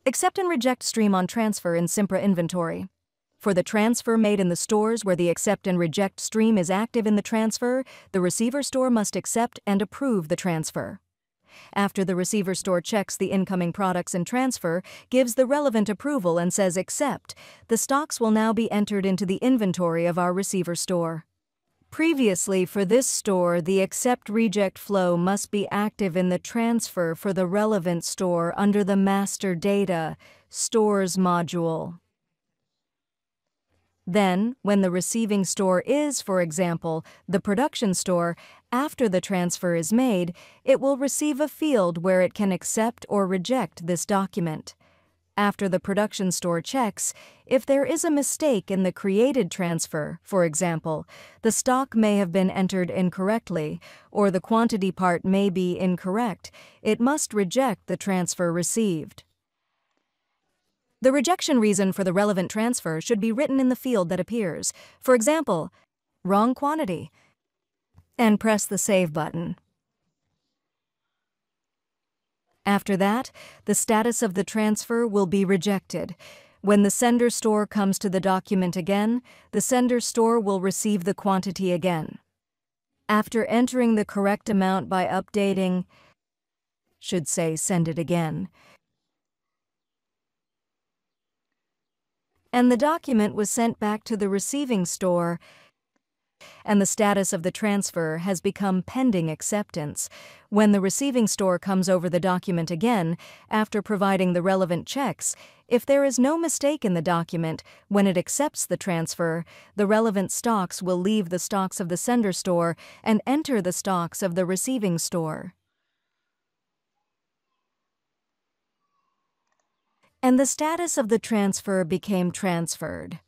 Accept and reject stream on transfer in Simpra inventory. For the transfer made in the stores where the accept and reject stream is active in the transfer, the receiver store must accept and approve the transfer. After the receiver store checks the incoming products in transfer, gives the relevant approval and says accept, the stocks will now be entered into the inventory of our receiver store. Previously, for this store, the accept-reject flow must be active in the transfer for the relevant store under the Master Data Stores module. Then, when the receiving store is, for example, the production store, after the transfer is made, it will receive a field where it can accept or reject this document. After the production store checks, if there is a mistake in the created transfer, for example, the stock may have been entered incorrectly, or the quantity part may be incorrect, it must reject the transfer received. The rejection reason for the relevant transfer should be written in the field that appears. For example, wrong quantity, and press the Save button. After that, the status of the transfer will be rejected. When the sender store comes to the document again, the sender store will receive the quantity again. After entering the correct amount by updating, should say send it again, and the document was sent back to the receiving store, and the status of the transfer has become pending acceptance. When the receiving store comes over the document again, after providing the relevant checks, if there is no mistake in the document, when it accepts the transfer, the relevant stocks will leave the stocks of the sender store and enter the stocks of the receiving store. And the status of the transfer became transferred.